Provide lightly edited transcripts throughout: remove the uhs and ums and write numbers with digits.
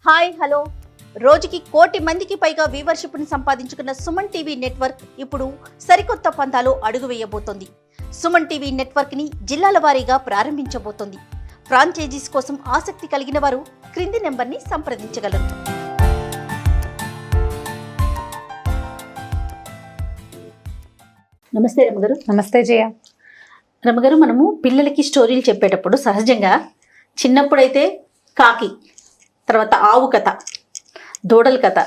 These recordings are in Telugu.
హాయ్ హలో రోజుకి 1 కోటి మందికి పైగా వ్యూవర్షిప్ని సంపాదించుకున్న సుమన్ టీవీ నెట్వర్క్ ఇప్పుడు సరికొత్త పంతాలో అడుగు వేయబోతోంది. సుమన్ టీవీ నెట్వర్క్ని జిల్లాల వారీగా ప్రారంభించబోతోంది. ఫ్రాంచైజీస్ కోసం ఆసక్తి కలిగిన వారు క్రింది నెంబర్ని సంప్రదించగలరు. నమస్తే రమగారు. నమస్తే జయ. రమగారు, మనము పిల్లలకి స్టోరీలు చెప్పేటప్పుడు సహజంగా చిన్నప్పుడైతే కాకి, తర్వాత ఆవు కథ, దూడల కథ,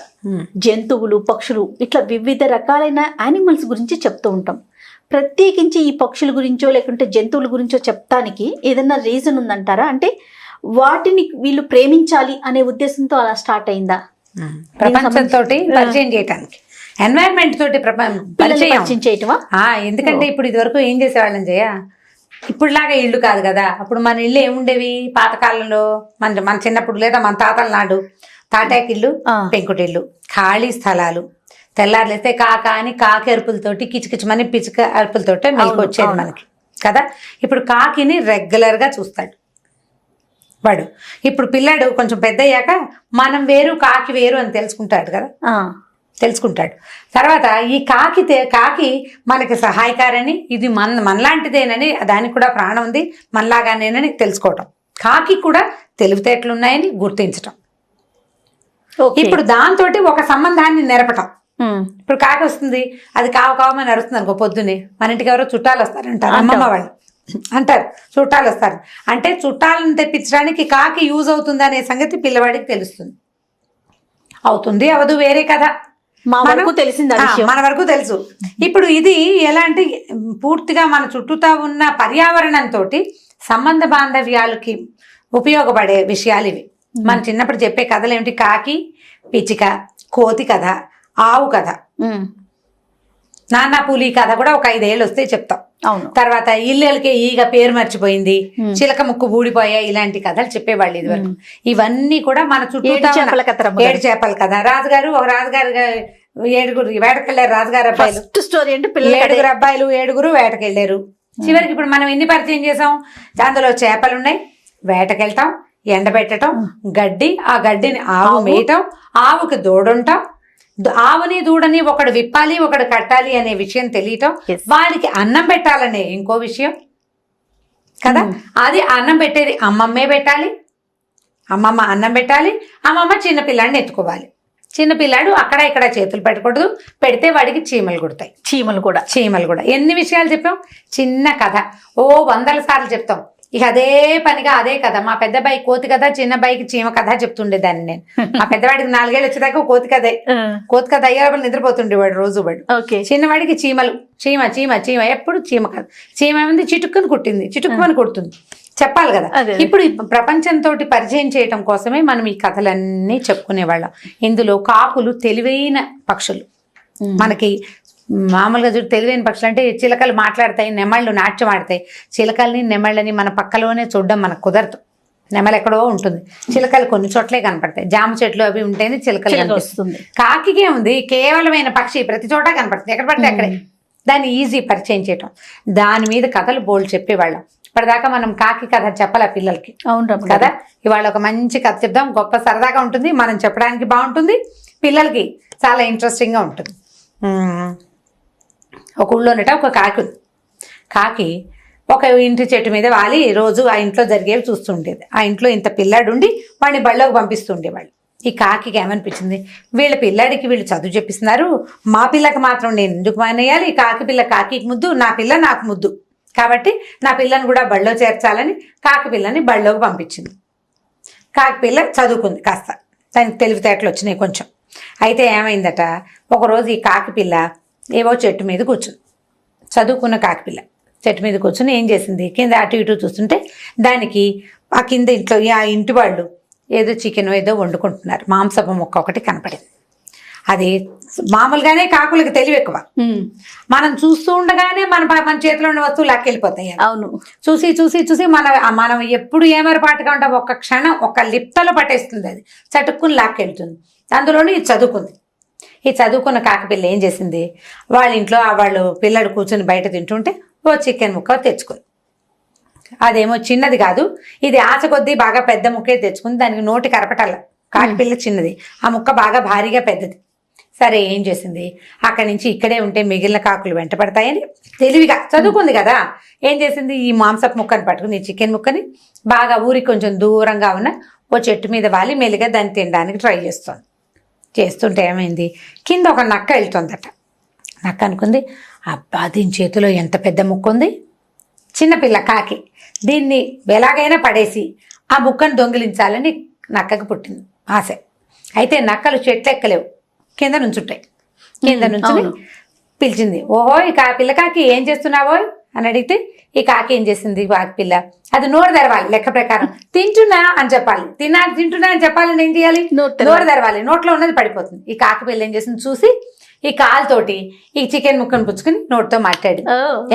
జంతువులు, పక్షులు, ఇట్లా వివిధ రకాలైన యానిమల్స్ గురించి చెప్తూ ఉంటాం. ప్రత్యేకించి ఈ పక్షుల గురించో లేకుంటే జంతువుల గురించో చెప్తానికి ఏదన్నా రీజన్ ఉందంటారా? అంటే వాటిని వీళ్ళు ప్రేమించాలి అనే ఉద్దేశంతో అలా స్టార్ట్ అయిందా? ప్రపంచంతో పరిచయం చేయటానికి, ఎన్వైరన్మెంట్ తోటి పరిచయం చేయటమా? ఎందుకంటే ఇప్పుడు ఇదివరకు ఏం చేసేవాళ్ళం జయ, ఇప్పుడులాగా ఇల్లు కాదు కదా. అప్పుడు మన ఇల్లు ఏముండేవి పాతకాలంలో, మన చిన్నప్పుడు లేదా మన తాతల నాడు తాటాకిళ్ళు, పెంకుటిల్లు, ఖాళీ స్థలాలు. తెల్లారులేస్తే కాక అని కాకి అరుపులతోటి, కిచకిచమని పిచ్చుక అరుపులతోటే మెలకు వచ్చేది మనకి కదా. ఇప్పుడు కాకిని రెగ్యులర్గా చూస్తాడు వాడు. ఇప్పుడు పిల్లాడు కొంచెం పెద్ద అయ్యాక మనం వేరు కాకి వేరు అని తెలుసుకుంటాడు కదా, తెలుసుకుంటాడు. తర్వాత ఈ కాకి మనకి సహాయకారని, ఇది మనలాంటిదేనని, దానికి కూడా ప్రాణం ఉంది మనలాగానేనని తెలుసుకోవటం. కాకి కూడా తెలివితేటలు ఉన్నాయని గుర్తించటం. ఇప్పుడు దాంతో ఒక సంబంధాన్ని నెరపటం. ఇప్పుడు కాకి వస్తుంది, అది కావమని అరుస్తుంది అనుకో పొద్దున్నే, మన ఇంటికి ఎవరో చుట్టాలు వస్తారంటారు, అమ్మమ్మ వాళ్ళు అంటారు చుట్టాలు వస్తారు అంటే చుట్టాలను తెప్పించడానికి కాకి యూజ్ అవుతుంది అనే సంగతి పిల్లవాడికి తెలుస్తుంది. అవుతుంది అవదు వేరే కదా, మన వరకు తెలుసు. ఇప్పుడు ఇది ఎలా అంటే పూర్తిగా మన చుట్టూతా ఉన్న పర్యావరణంతో సంబంధ బాంధవ్యాలకి ఉపయోగపడే విషయాలు ఇవి. మన చిన్నప్పుడు చెప్పే కథలు ఏమిటి? కాకి, పిచ్చిక, కోతి కథ, ఆవు కథ, నాన్న పులి కథ కూడా ఒక 5 ఏళ్ళు వస్తే చెప్తాం. తర్వాత ఇల్లెలకే ఈగ పేరు మర్చిపోయింది, చిలక ముక్కు ఊడిపోయాయి, ఇలాంటి కథలు చెప్పేవాళ్ళు ఇదివరకు. ఇవన్నీ కూడా మన చుట్టూ 7 చేపల కథ. ఒక రాజుగారు 7 వేటకెళ్ళారు. రాజుగారు అబ్బాయిలు, 7 అబ్బాయిలు 7 వేటకెళ్ళారు. చివరికి ఇప్పుడు మనం ఎన్ని పరిచయం చేసాం? అందులో చేపలు ఉన్నాయి, వేటకెళ్తాం, ఎండబెట్టడం, గడ్డి, ఆ గడ్డిని ఆవు మేయటం, ఆవుకి దూడుంటాం, ఆవుని దూడని ఒకడు విప్పాలి ఒకడు కట్టాలి అనే విషయం తెలియటం, వాడికి అన్నం పెట్టాలనే ఇంకో విషయం కదా. అది అన్నం పెట్టేది అమ్మమ్మే పెట్టాలి, అమ్మమ్మ అన్నం పెట్టాలి, అమ్మమ్మ చిన్నపిల్లాడిని ఎత్తుకోవాలి. చిన్నపిల్లాడు అక్కడ ఇక్కడ చేతులు పెట్టకూడదు, పెడితే వాడికి చీమలు కుడతాయి. చీమలు కూడా ఎన్ని విషయాలు చెప్పాం. చిన్న కథ 100 సార్లు చెప్తాం. ఇక అదే పనిగా అదే కథ. మా పెద్ద బాయి కోతి కథ, చిన్న బాయికి చీమ కథ చెప్తుండేదాన్ని నేను. మా పెద్దవాడికి 4 ఏళ్ళు వచ్చేదాకా కోతి కథ అయ్యేవాడు నిద్రపోతుండేవాడు రోజు వాడు. చిన్నవాడికి చీమలు, చీమ చీమ చీమ, ఎప్పుడు చీమ కథ. చీమ ఏమైంది? చిటుక్కుని కుట్టింది, చిటుక్కుని కుడుతుంది, చెప్పాలి కదా. ఇప్పుడు ప్రపంచంతో పరిచయం చేయటం కోసమే మనం ఈ కథలన్నీ చెప్పుకునేవాళ్ళం. ఇందులో కాకులు తెలివైన పక్షులు. మనకి మామూలుగా చూడు, తెలివైన పక్షులు అంటే చిలకలు మాట్లాడతాయి, నెమళ్ళు నాట్యం ఆడతాయి. చిలకల్ని నెమళ్ళని మన పక్కలోనే చూడడం మనకు కుదరదు. నెమలు ఎక్కడో ఉంటుంది, చిలకలు కొన్ని చోట్లే కనపడతాయి. జామ చెట్లు అవి ఉంటేనే చిలకలు కనిపిస్తుంది. కాకికే ఉంది కేవలమైన పక్షి, ప్రతి చోట కనపడుతుంది, ఎక్కడ పడితే అక్కడే. దాన్ని ఈజీ పరిచయం చేయటం, దాని మీద కథలు బోల్డ్ చెప్పేవాళ్ళం. ఇప్పటిదాకా మనం కాకి కథ చెప్పాలి పిల్లలకి. అవును కదా. ఇవాళ ఒక మంచి కథ చెప్దాం, గొప్ప సరదాగా ఉంటుంది, మనం చెప్పడానికి బాగుంటుంది, పిల్లలకి చాలా ఇంట్రెస్టింగ్గా ఉంటుంది. ఒక ఊళ్ళోనట ఒక కాకి ఉంది. కాకి ఒక ఇంటి చెట్టు మీద వాలి రోజు ఆ ఇంట్లో జరిగేవి చూస్తుండేది. ఆ ఇంట్లో ఇంత పిల్లాడుండి వాడిని బళ్ళోకి పంపిస్తుండేవాళ్ళు. ఈ కాకికి ఏమనిపించింది, వీళ్ళ పిల్లాడికి వీళ్ళు చదువు చెప్పిస్తున్నారు, మా పిల్లకి మాత్రం నేను ఎందుకు మానేయాలి? కాకి పిల్ల కాకికి ముద్దు, నా పిల్ల నాకు ముద్దు, కాబట్టి నా పిల్లని కూడా బళ్ళో చేర్చాలని కాకి పిల్లని బళ్ళోకి పంపించింది. కాకి పిల్ల చదువుకుంది కాస్త, దానికి తెలివితేటలు వచ్చినాయి కొంచెం. అయితే ఏమైందట, ఒకరోజు ఈ కాకి పిల్ల ఏవో చెట్టు మీద కూర్చుంది. చదువుకున్న కాకిపిల్ల చెట్టు మీద కూర్చుని ఏం చేసింది, కింద అటు ఇటు చూస్తుంటే దానికి ఆ కింద ఇంట్లో ఆ ఇంటి వాళ్ళు ఏదో చికెన్ ఏదో వండుకుంటున్నారు, మాంసపు ముక్క ఒకటి కనపడింది. అది మామూలుగానే కాకులకి తెలివి ఎక్కువ. మనం చూస్తూ ఉండగానే మన చేతిలో ఉన్న వస్తువులు లాక్కెళ్ళిపోతాయి. అవును, చూసి చూసి చూసి మనం ఎప్పుడు ఏమరపాటుగా ఉంటాం, ఒక్క క్షణం ఒక లిప్తలో పట్టేస్తుంది, అది చటుక్కుని లాక్కెళ్తుంది. అందులోనే ఇది చదువుకుంది. ఈ చదువుకున్న కాకపిల్ల ఏం చేసింది, వాళ్ళ ఇంట్లో వాళ్ళు పిల్లడు కూర్చొని బయట తింటుంటే ఓ చికెన్ ముక్క తెచ్చుకుంది. అదేమో చిన్నది కాదు, ఇది ఆశ కొద్దీ బాగా పెద్ద ముక్కే తెచ్చుకుని దానికి నోటి కరపటాల కాకి పిల్ల చిన్నది, ఆ ముక్క బాగా భారీగా పెద్దది. సరే ఏం చేసింది, అక్కడి నుంచి ఇక్కడే ఉంటే మిగిలిన కాకులు వెంట పడతాయని తెలివిగా చదువుకుంది కదా, ఏం చేసింది, ఈ మాంసపు ముక్కని పట్టుకుని, ఈ చికెన్ ముక్కని బాగా ఊరికి కొంచెం దూరంగా ఉన్న ఓ చెట్టు మీద వాలి మెల్లిగా దాన్ని తినడానికి ట్రై చేస్తుంటే ఏమైంది, కింద ఒక నక్క వెళ్తుందట. నక్క అనుకుంది, అబ్బా దీని చేతిలో ఎంత పెద్ద ముక్క ఉంది, చిన్నపిల్ల కాకి, దీన్ని ఎలాగైనా పడేసి ఆ ముక్కను దొంగిలించాలని నక్కకు పుట్టింది ఆశ. అయితే నక్కలు చెట్లు ఎక్కలేవు, కింద నుంచుంటాయి. కింద నుంచి పిలిచింది, ఓహో ఈ పిల్ల కాకి ఏం చేస్తున్నావో అని అడిగితే, ఈ కాకి ఏం చేసింది, కాకి పిల్ల అది నోరు తెరవాలి, లెక్క ప్రకారం తింటున్నా అని చెప్పాలి, తింటున్నా అని చెప్పాలని ఏం చేయాలి, నోరు తెరవాలి, నోట్లో ఉన్నది పడిపోతుంది. ఈ కాకి పిల్ల ఏం చేసింది చూసి ఈ కాలుతోటి ఈ చికెన్ ముక్కను పుచ్చుకుని నోటితో మాట్లాడి,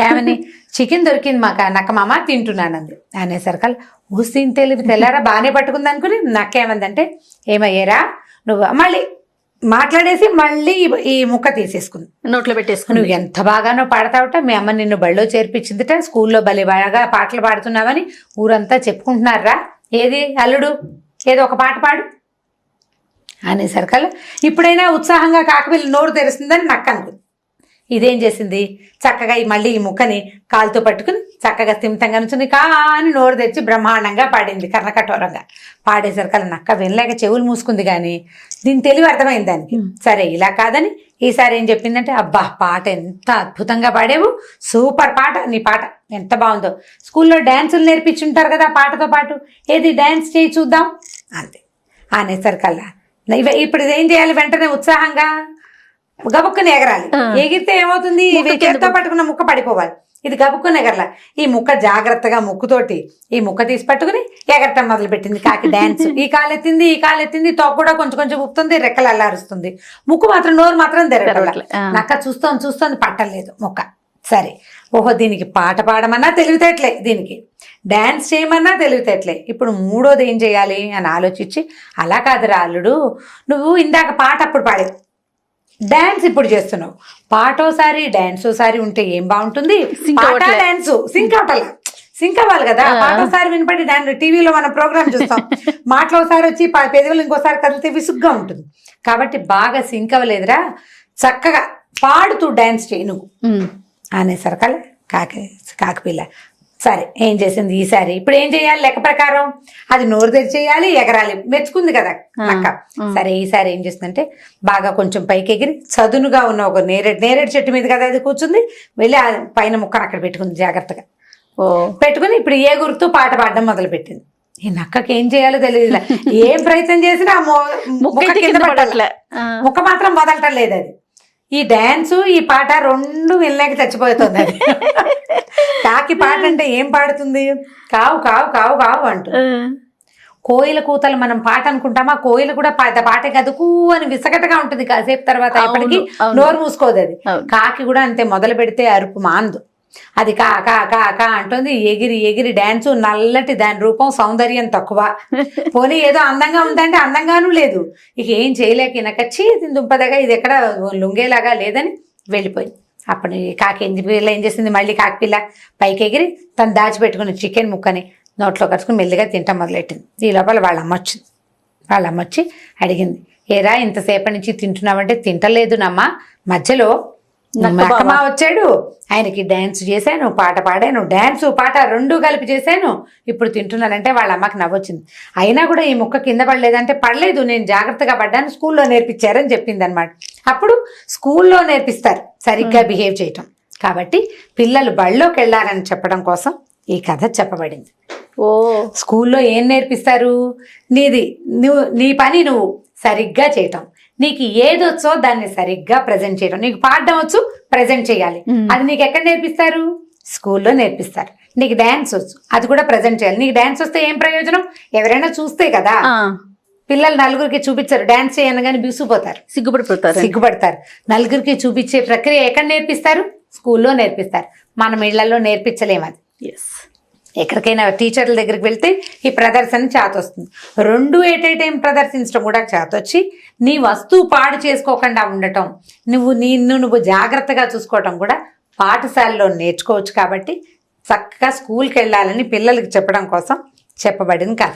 ఏమని, చికెన్ దొరికింది మాకు నక్క మామ తింటున్నానంది. అనేసరికల్ ఊసి తెలివి తెల్లారా బాగానే పట్టుకుంది అనుకుని నక్క ఏమందంటే, ఏమయ్యారా నువ్వు, మళ్ళీ మాట్లాడేసి మళ్ళీ ఈ ముక్క తీసేసుకుంది, నోట్లో పెట్టేసుకుని. నువ్వు ఎంత బాగానో పాడతావట, మీ అమ్మ నిన్ను బళ్ళో చేర్పించిందిట, స్కూల్లో భలే బాగా పాటలు పాడుతున్నావని ఊరంతా చెప్పుకుంటున్నారా, ఏది అల్లుడు ఏదో ఒక పాట పాడు అనేసరికల్లా ఇప్పుడైనా ఉత్సాహంగా కాకిపిల్ల నోరు తెరుస్తుందని నక్క అనుకుంది. ఇదేం చేసింది, చక్కగా మళ్ళీ ఈ ముక్కని కాలుతో పట్టుకుని చక్కగా స్థిమితంగా నుంచి అని నోరు తెచ్చి బ్రహ్మాండంగా పాడింది, కర్ణకఠోరంగా. పాడేసరికల్లా నక్క వినలేక చెవులు మూసుకుంది, కానీ దీని తెలివి అర్థమైంది దానికి. సరే ఇలా కాదని ఈసారి ఏం చెప్పిందంటే, అబ్బా పాట ఎంత అద్భుతంగా పాడేవు, సూపర్ పాట, నీ పాట ఎంత బాగుందో, స్కూల్లో డ్యాన్సులు నేర్పించుంటారు కదా పాటతో పాటు, ఏది డ్యాన్స్ చేయి చూద్దాం అంతే. అనేసరికల్లా ఇప్పుడు ఇదేం చేయాలి, వెంటనే ఉత్సాహంగా గబుక్కుని ఎగరాలి. ఎగిరితే ఏమవుతుంది, చేత్తో పట్టుకున్న ముక్క పడిపోవాలి, ఇది గబుక్కుని ఎగరలా. ఈ ముక్క జాగ్రత్తగా ముక్కుతోటి ఈ ముక్క తీసి పట్టుకుని ఎగరటం మొదలు పెట్టింది కాకి డ్యాన్స్. ఈ కాలు ఎత్తింది, తోక కూడా కొంచెం కొంచెం ఊపుతుంది, రెక్కలు అల్లారుస్తుంది, ముక్కు మాత్రం నోరు మాత్రం తెరగట్లే. నక్క చూస్తోంది పట్టలేదు ముక్క. సరే ఓహో దీనికి పాట పాడమన్నా తెలివితేటలే, దీనికి డ్యాన్స్ చేయమన్నా తెలివితేటలే, ఇప్పుడు మూడోది ఏం చేయాలి అని ఆలోచించి, అలా కాదురా అల్లుడు, నువ్వు ఇందాక పాట అప్పుడు పాడేవు, డాన్స్ ఇప్పుడు చేస్తున్నావు, పాటోసారి డాన్స్ ఓసారి ఉంటే ఏం బాగుంటుంది, పాట డాన్స్ సింక్ అవ్వాలి కదా, పాటోసారి వినపడి టీవీలో మనం ప్రోగ్రామ్ చూస్తాం, మాటలు ఒకసారి వచ్చి పెదవులు ఇంకోసారి కదిలితే విసుగ్గా ఉంటుంది, కాబట్టి బాగా సింక్ అవ్వలేదురా, చక్కగా పాడుతూ డాన్స్ చేయి నువ్వు అనేసరికల్ కాకిపిల్ల సరే ఏం చేసింది, ఈసారి ఇప్పుడు ఏం చేయాలి, లెక్క ప్రకారం అది నోరు తెరిచేయాలి, ఎగరాలి, మెచ్చుకుంది కదా నక్క. సరే ఈసారి ఏం చేసిందంటే, బాగా కొంచెం పైకి ఎగిరి చదునుగా ఉన్న ఒక నేరేడు చెట్టు మీద కదా అది కూర్చుంది, వెళ్ళి ఆ పైన ముక్కను అక్కడ పెట్టుకుంది జాగ్రత్తగా. పెట్టుకుని ఇప్పుడు ఏ గుర్తు పాట పాడడం మొదలు పెట్టింది. ఈ నక్కకి ఏం చేయాలో తెలియదు, ఏం ప్రయత్నం చేసినా ముక్క కింద పడట్లే, ముక్క మాత్రం వదలటం లేదు. అది ఈ డాన్సు ఈ పాట రెండు వెళ్ళాక చచ్చిపోతుంది. అది కాకి పాట అంటే ఏం పాడుతుంది, కావు కావు కావు కావు అంటూ. కోయిల కూతలు మనం పాట అనుకుంటామా, కోయిల కూడా పాట కదుకు అని విసగటగా ఉంటుంది, కాసేపు తర్వాత ఎప్పటికీ నోరు మూసుకోదు. అది కాకి కూడా అంతే, మొదలు పెడితే అరుపు మాందు, అది కా కా కా కా అంటుంది, ఎగిరి ఎగిరి డాన్సు, నల్లటి దాని రూపం సౌందర్యం తక్కువ, పోనీ ఏదో అందంగా ఉందంటే అందంగానూ లేదు, ఇక ఏం చేయలేక నక్కచ్చి దుంపదగా ఇది ఎక్కడ లుంగేలాగా లేదని వెళ్ళిపోయింది. అప్పుడు కాకి పిల్ల ఏం చేసింది, మళ్ళీ కాకిపిల్ల పైకి ఎగిరి తను దాచిపెట్టుకుని చికెన్ ముక్కని నోట్లో కట్టుకుని మెల్లిగా తింటాం మొదలెట్టింది. ఈ లోపల వాళ్ళ అమ్మ వచ్చింది. వాళ్ళ అమ్మ వచ్చి అడిగింది, ఏరా ఇంతసేపటి నుంచి తింటున్నావంటే, తింటలేదు నమ్మ, మధ్యలో అక్కమా వచ్చాడు, ఆయనకి డ్యాన్స్ చేశాను, పాట పాడాను, డ్యాన్సు పాట రెండు కలిపి చేశాను, ఇప్పుడు తింటున్నానంటే వాళ్ళ అమ్మకి నవ్వొచ్చింది. అయినా కూడా ఈ ముక్క కింద పడలేదంటే, పడలేదు నేను జాగ్రత్తగా పడ్డాను, స్కూల్లో నేర్పించారని చెప్పింది అనమాట. అప్పుడు స్కూల్లో నేర్పిస్తారు సరిగ్గా బిహేవ్ చేయటం, కాబట్టి పిల్లలు బళ్ళోకి వెళ్ళాలని చెప్పడం కోసం ఈ కథ చెప్పబడింది. స్కూల్లో ఏం నేర్పిస్తారు, నీ పని నువ్వు సరిగ్గా చేయటం, నీకు ఏదొచ్చో దాన్ని సరిగ్గా ప్రజెంట్ చేయడం, నీకు పాడడం వచ్చు ప్రజెంట్ చేయాలి, అది నీకు ఎక్కడ నేర్పిస్తారు, స్కూల్లో నేర్పిస్తారు. నీకు డాన్స్ వచ్చు, అది కూడా ప్రజెంట్ చేయాలి. నీకు డాన్స్ వస్తే ఏం ప్రయోజనం, ఎవరైనా చూస్తే కదా, పిల్లలు నలుగురికి చూపించారు, డాన్స్ చేయనగానే బిగుసిపోతారు, సిగ్గుపడతారు. నలుగురికి చూపించే ప్రక్రియ ఎక్కడ నేర్పిస్తారు, స్కూల్లో నేర్పిస్తారు. మనం ఇళ్లలో నేర్పించలేము. అది ఎక్కడికైనా టీచర్ల దగ్గరికి వెళ్తే ఈ ప్రదర్శన చేతొస్తుంది. రెండు ఎట్ ఏ టైం ప్రదర్శించడం కూడా చేతొచ్చి, నీ వస్తువు పాడు చేసుకోకుండా ఉండటం, నువ్వు జాగ్రత్తగా చూసుకోవటం కూడా పాఠశాలలో నేర్చుకోవచ్చు. కాబట్టి చక్కగా స్కూల్కి వెళ్ళాలని పిల్లలకి చెప్పడం కోసం చెప్పబడిన కథ.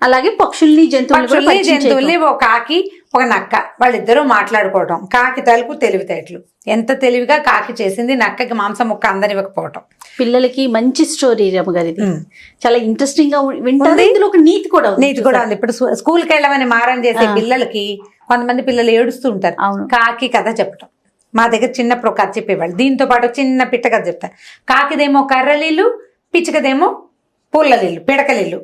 అలాగే పక్షుల్ని జంతువుల్ని ఒక కాకి ఒక నక్క వాళ్ళిద్దరూ మాట్లాడుకోవటం. కాకి తలుపు తెలివితేటలు, ఎంత తెలివిగా కాకి చేసింది, నక్కకి మాంసం ముక్క అందనివ్వకపోవటం. పిల్లలకి మంచి స్టోరీ రమ్మగారు, ఇది చాలా ఇంట్రెస్టింగ్ గా వింటారు. ఇందులో ఒక నీతి కూడా ఉంది. ఇప్పుడు స్కూల్కి వెళ్ళమని మారం చేసే పిల్లలకి కొంతమంది పిల్లలు ఏడుస్తూ ఉంటారు. కాకి కథ చెప్పటం మా దగ్గర చిన్నప్పుడు కథ చెప్పేవాళ్ళు. దీంతో పాటు చిన్న పిట్ట కథ చెప్తారు. కాకిదేమో కర్రలిల్లు, పిచ్చుకదేమో పుల్లలిల్లు, పిడకలిల్లు.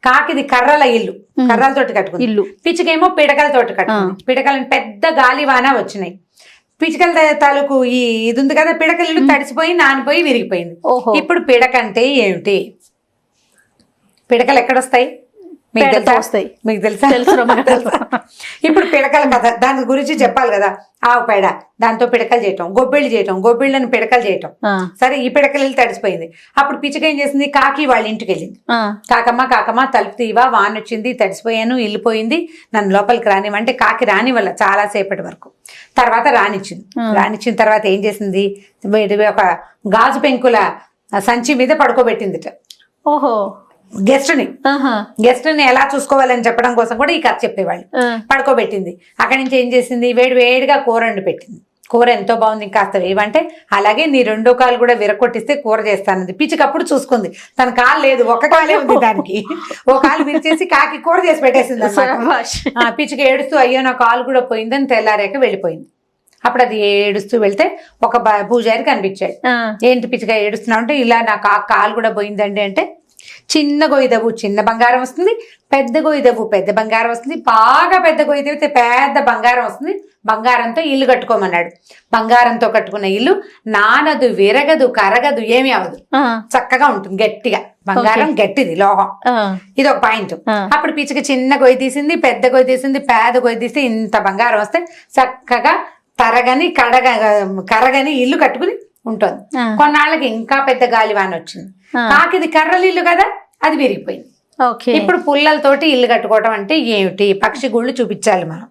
కాకిది కర్రల ఇల్లు, కర్రలతోటి కట్టుకుంది ఇల్లు. పిచ్చుకేమో పిడకలతోటి కట్టుకుంది. పిడకలని పెద్ద గాలివాన వచ్చినాయి. పిచ్చుకల తాలూకు ఇది ఉంది కదా, పిడకలిల్లు తడిసిపోయి నానిపోయి విరిగిపోయింది. ఇప్పుడు పిడకంటే ఏమిటి? పిడకలు ఎక్కడొస్తాయి? మీకు తెలుసా? ఇప్పుడు పిడకల కథ, దాని గురించి చెప్పాలి కదా. ఆవు పేడ, దాంతో పిడకలు చేయటం, గొబ్బిళ్ళు చేయటం, గొబ్బిళ్ళని పిడకలు చేయటం. సరే, ఈ పిడకలు తడిసిపోయింది. అప్పుడు పిచ్చుక ఏం చేసింది? కాకి వాళ్ళ ఇంటికి వెళ్ళింది. కాకమ్మ తలుపు తీవా, వాన వచ్చింది, తడిసిపోయాను, ఇల్లిపోయింది, నన్ను లోపలికి రానివ్వంటే కాకి రానివ్వాల చాలా సేపటి వరకు. తర్వాత రానిచ్చిన తర్వాత ఏం చేసింది? ఒక గాజు పెంకుల సంచి మీద పడుకోబెట్టిందిట. గెస్ట్ ని ఎలా చూసుకోవాలని చెప్పడం కోసం కూడా ఈ కథ చెప్పేవాళ్ళు. పడుకోబెట్టింది. అక్కడి నుంచి ఏం చేసింది? వేడిగా కూర వండి పెట్టింది. కూర ఎంతో బాగుంది, ఇంకాస్త వేయమంటే అలాగే నీ రెండో కాలు కూడా విరగొట్టిస్తే కూర చేస్తానంది. పిచ్చికప్పుడు చూసుకుంది, తన కాలు లేదు, ఒక కాలే ఉంది దానికి. ఒక కాలు విరిచేసి కాకి కూర చేసి పెట్టేసింది అన్నమాట. పిచ్చిక ఏడుస్తూ అయ్యో నా కాలు కూడా పోయిందని తెల్లారాక వెళ్ళిపోయింది. అప్పుడు అది ఏడుస్తూ వెళ్తే ఒక పూజారి కనిపించాడు. ఏంటి పిచ్చిగా ఏడుస్తున్నావు అంటే, ఇలా నా కాలు కూడా పోయిందండి అంటే, చిన్న గొయ్యిదవ్వు చిన్న బంగారం వస్తుంది, పెద్ద గొయ్యిదవ్వు పెద్ద బంగారం వస్తుంది, బాగా పెద్ద గొయ్యిదవ్వితే పెద్ద బంగారం వస్తుంది, బంగారంతో ఇల్లు కట్టుకోమన్నాడు. బంగారంతో కట్టుకున్న ఇల్లు నానదు, విరగదు, కరగదు, ఏమీ అవదు, చక్కగా ఉంటుంది, గట్టిగా. బంగారం గట్టిది, లోహం. ఇది ఒక పాయింట్. అప్పుడు పిచ్చిక చిన్న గొయ్యి తీసింది, పెద్ద గొయ్యి తీసింది, పేద గొయ్యి తీస్తే ఇంత బంగారం వస్తే చక్కగా తరగని కరగని ఇల్లు కట్టుకుని ఉంటుంది. కొన్నాళ్ళకి ఇంకా పెద్ద గాలివాన వచ్చింది. కాకిది కర్రలు ఇల్లు కదా, అది విరిగిపోయింది. ఇప్పుడు పుల్లలతోటి ఇల్లు కట్టుకోవటం అంటే ఏమిటి? పక్షి గుళ్ళు చూపించాలి మనం.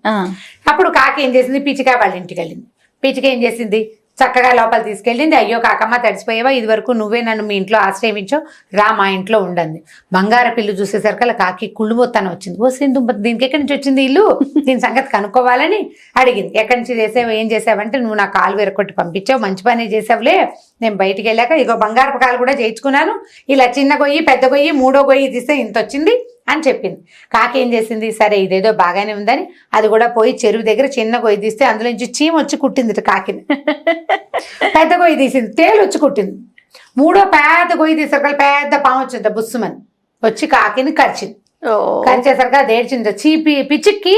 అప్పుడు కాకి ఏం చేసింది? పిచ్చిక వాళ్ళ ఇంటికి వెళ్ళింది. పిచ్చిక ఏం చేసింది? చక్కగా లోపల తీసుకెళ్ళింది. అయ్యో కాకమ్మ తడిసిపోయావా, ఇది వరకు నువ్వే నన్ను మీ ఇంట్లో ఆశ్రయించావు, రా మా ఇంట్లో ఉండండి. బంగార పిల్లు చూసేసరికి కాకి కుళ్ళుబోతాను వచ్చింది. ఓ సింధు, దీనికి ఎక్కడి నుంచి వచ్చింది ఇల్లు, దీని సంగతి కనుక్కోవాలని అడిగింది. ఎక్కడి నుంచి చేసావు, ఏం చేసావంటే, నువ్వు నా కాలు విరగొట్టి పంపించావు, మంచి పని చేసావులే, నేను బయటికి వెళ్ళాక ఇగో బంగారపు కాలు కూడా చేయించుకున్నాను, ఇలా చిన్న గొయ్యి పెద్ద గొయ్యి మూడో గొయ్యి తీస్తే ఇంత వచ్చింది అని చెప్పింది. కాకి ఏం చేసింది? సరే ఇదేదో బాగానే ఉందని అది కూడా పోయి చెరువు దగ్గర చిన్న గొయ్యి తీస్తే అందులో నుంచి చీమ వచ్చి కుట్టింది కాకిని. పెద్ద గొయ్యి తీసింది, తేలు వచ్చి కుట్టింది. మూడో పెద్ద గొయ్యి తీసరికి పెద్ద పాము వచ్చింది, బుస్సుమని వచ్చి కాకిని కరిచింది. కరిచేసరికి అది ఏడ్చింది. పిచ్చికి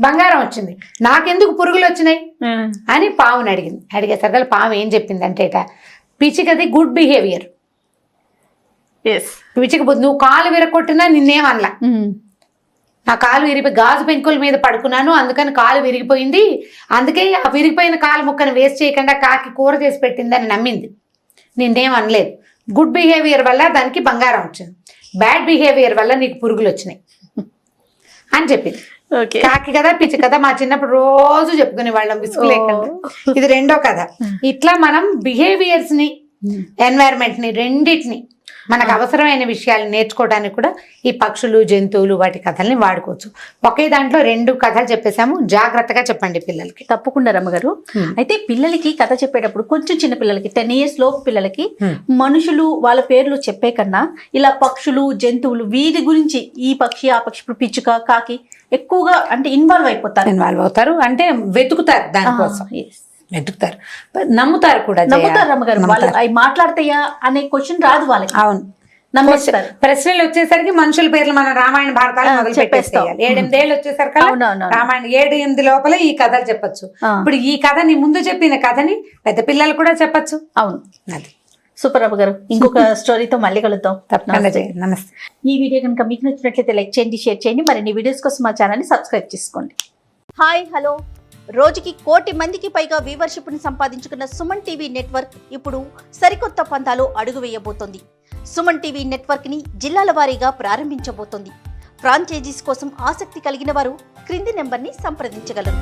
బంగారం వచ్చింది, నాకెందుకు పురుగులు వచ్చినాయి అని పావుని అడిగింది. అడిగేసరికి పాము ఏం చెప్పింది అంటే, పిచ్చికది గుడ్ బిహేవియర్. పిచ్చికి నువ్వు కాలు విరగొట్టినా నిన్నేమనలా, నా కాలు విరిగిపోయి గాజు పెంకుల మీద పడుకున్నాను, అందుకని కాలు విరిగిపోయింది, అందుకే ఆ విరిగిపోయిన కాలు ముక్కను వేస్ట్ చేయకుండా కాకి కూర చేసి పెట్టిందని నమ్మింది, నిన్నేం అనలేదు. గుడ్ బిహేవియర్ వల్ల దానికి బంగారం వచ్చింది, బ్యాడ్ బిహేవియర్ వల్ల నీకు పురుగులు వచ్చినాయి అని చెప్పింది. కాకి కదా పిచ్చి కదా మా చిన్నప్పుడు రోజు చెప్పుకునే వాళ్ళం విసుగు లేకుండా. ఇది రెండో కథ. ఇట్లా మనం బిహేవియర్స్ ని, ఎన్వైరన్మెంట్ ని, రెండింటిని మనకు అవసరమైన విషయాలు నేర్చుకోవడానికి కూడా ఈ పక్షులు, జంతువులు, వాటి కథల్ని వాడుకోవచ్చు. ఒకే దాంట్లో రెండు కథలు చెప్పేసాము, జాగ్రత్తగా చెప్పండి పిల్లలకి. తప్పకుండా రమ్మగారు. అయితే పిల్లలకి కథ చెప్పేటప్పుడు కొంచెం చిన్న పిల్లలకి 10 years లోపు పిల్లలకి మనుషులు వాళ్ళ పేర్లు చెప్పే కన్నా ఇలా పక్షులు, జంతువులు వీటి గురించి, ఈ పక్షి ఆ పక్షి, ఇప్పుడు పిచ్చుక, కాకి ఎక్కువగా అంటే ఇన్వాల్వ్ అవుతారు, అంటే వెతుకుతారు, దానికోసం వెతుకుతారు, నమ్ముతారు కూడా. అవి మాట్లాడతాయా అనే క్వశ్చన్ రాదు వాళ్ళకి. అవును, నమ్మేస్తారు. ప్రశ్నలు వచ్చేసరికి మనుషుల పేర్లు మన రామాయణ భారతాలు మొదలు పెట్టేసేయాలి. 7-8 ఏళ్ళు వచ్చేసరికి రామాయణ 7-8 లోపల ఈ కథలు చెప్పచ్చు. ఇప్పుడు ఈ కథని ముందు చెప్పిన కథని పెద్ద పిల్లలు కూడా చెప్పచ్చు. అవును, అది సూపర్ అమ్మ గారు. ఇంకొక స్టోరీతో మళ్ళీ కలుద్దాం. నమస్తే. ఈ వీడియో కనుక మీకు నచ్చినట్లయితే లైక్ చేయండి, షేర్ చేయండి. మరిన్ని వీడియోస్ కోసం మా ఛానల్ని సబ్స్క్రైబ్ చేసుకోండి. Hi, hello. రోజుకి 1 కోటి మందికి పైగా వ్యూవర్షిప్ని సంపాదించుకున్న సుమన్ టీవీ నెట్వర్క్ ఇప్పుడు సరికొత్త పంతాలో అడుగు వేయబోతోంది. సుమన్ టీవీ నెట్వర్క్ని జిల్లాల వారీగా ప్రారంభించబోతోంది. ఫ్రాంచైజీస్ కోసం ఆసక్తి కలిగిన వారు క్రింది నెంబర్ని సంప్రదించగలరు.